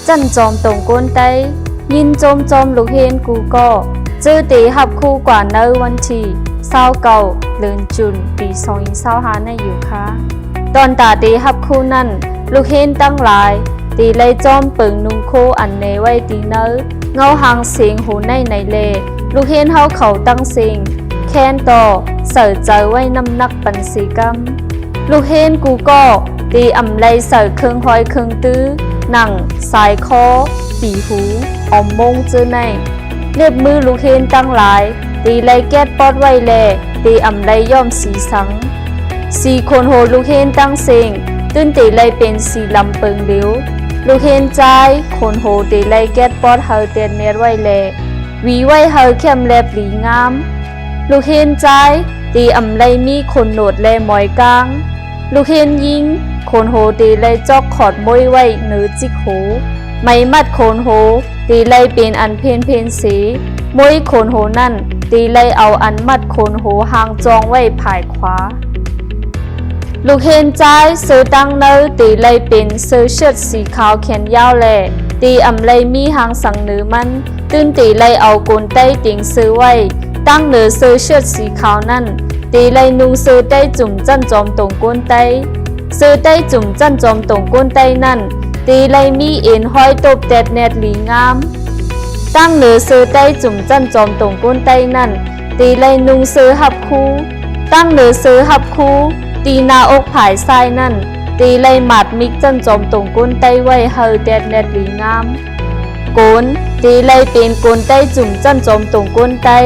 จันจอมตรงก้นไตยินจอมลูกเฮนกูก็จื้อตีหับคู่กว่าเนวันที่29 เดือนจุนปี2025ในอยู่ค่ะตอนตาตีหับคู่นั้นลูกเฮนตั้งหลายตีไล่จอมเปิงนุ่งโคอันเนไว้ตีเนเงาหางเสียงหูในเลลูกเฮนเฮาเขาตั้งเสียงแค้นต่อเสิร์ใจไว้น้ำนักปันสีกำลูกเฮนกูก็ตีอำไลเสิร์เครื่องหอยเครื่องตื้อหนังสายคอปีหูออมมงเจอในเน็บมือลูกเฮนตั้งหลายตีไล่แก๊สปอดไว้แลตีอำไลย่อมสีสังสีคนโหลูกเฮนตั้งเสียงตื้นตีไล่เป็นสีลำเปิงเลี้ยวลูกเฮนใจคนโหตีไล่แก๊สปอดเฮาเตียนเนรไว้แลวีไว้เฮาเข้มแลบหลีงามลูกเฮนใจตีอำไลมีคนโหนดแลหมอยกลางลูกเฮนยิงคนโหตีไลจอกขอดมวยไว้เนื้อจิกโหไม่มัดคนโหตีไลเป็นอันเพนสีมวยคนโหนั่นตีไลเอาอันมัดคนโหหางจองไว้ภายขวาลูกเฮนใจซื้อตั้งเนื้อตีไลเป็นซื้อเชิดสีขาวแขนยาวแหล่ตีอำไลมีหางสังเนื้อมันตื้นตีไลเอากลใต้ติ่งซื้อไว้ตั้งเนื้อซื้อเชิดสีขาวนั่นตีไลนุ่งซื้อใต้จุ่มจันจอมตรงก้นใต้ซื้อใต้จุ่มจันจอมตรงก้นใต้นั่นตีไลมีเอ็นห้อยตบแดดแนดหลีงามตั้งเนื้อซื้อใต้จุ่มจันจอมตรงก้นใต้นั่นตีไลนุ่งซื้อหับคูตั้งเนื้อซื้อหับคูตีหน้าอกผายทรายนั่นตีไลหมัดมิกจันจอมตรงก้นใต้ไว้เฮาแดดแนดหลีงามโกนตีไลเป็นโกนใต้จุ่มจันจอมตรงก้นใต้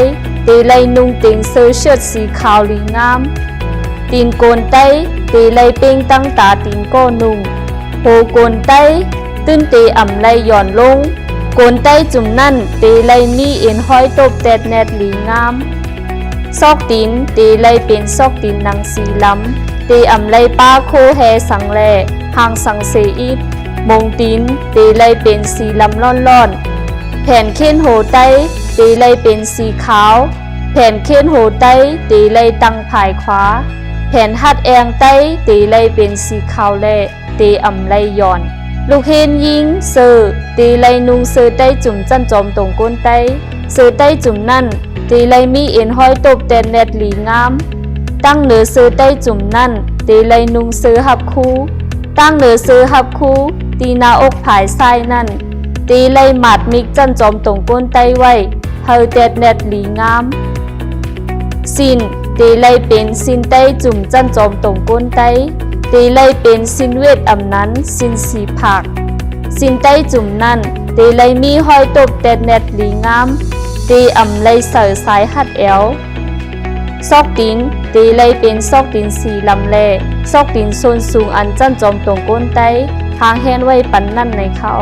ตีไลนุ่งติงซื้อเชิดสีขาวหลีงามตีนโกนใต้ตีไลเป้งตั้งตาตีนก็นุ่งโหโกนใต้ตื้นตีอ่ำไลหย่อนลงโกนใต้จุ่มนั่นตีไลมีเอ็นห้อยตบแดดแนดหลีงามซอกตีนตีไลเป็นซอกตีนนางสีลำตีอ่ำไลป้าโคแฮสังแลหางสังเสอีดมงตีนตีไลเป็นสีลำล่อนๆแผ่นเค้นโหใต้ตีไลเป็นสีขาวแผ่นเค้นโหใต้ตีไลตั้งภายขวาแผ่นหัดแองใต้ตีไลเป็นสีขาวแลตีอำไลย่อนลูกเฮนยิงเสือตีไลนุงเสือใต้จุ่มจันจอมตรงก้นใต้เสือใต้จุ่มนั่นตีไลมีเอ็นห้อยตบแดดแนดหลีงามตั้งเหนือเสือใต้จุ่มนั่นตีไลนุงเสือหับคูตั้งเหนือเสือหับคูตีหน้าอกผายทรายนั่นตีไลหมัดมิกจันจอมตรงก้นใต้ไว้เฮาแดดแนดหลีงามสินตีไลเป็นสินใต้จุ่มจันจอมตรงก้นใต้ตีไลเป็นสินเวทอำนั้นสินสีผักสินใต้จุ่มนั่นตีไลมีห้อยตบแดดแนดหลีงามตีอำไลเสือสายหัดแอวซอกตีนตีไลเป็นซอกตีนสีลำแลซอกตีนโซนสูงอันจันจอมตรงก้นใต้หางแหนไว้ปันนั่นในเขา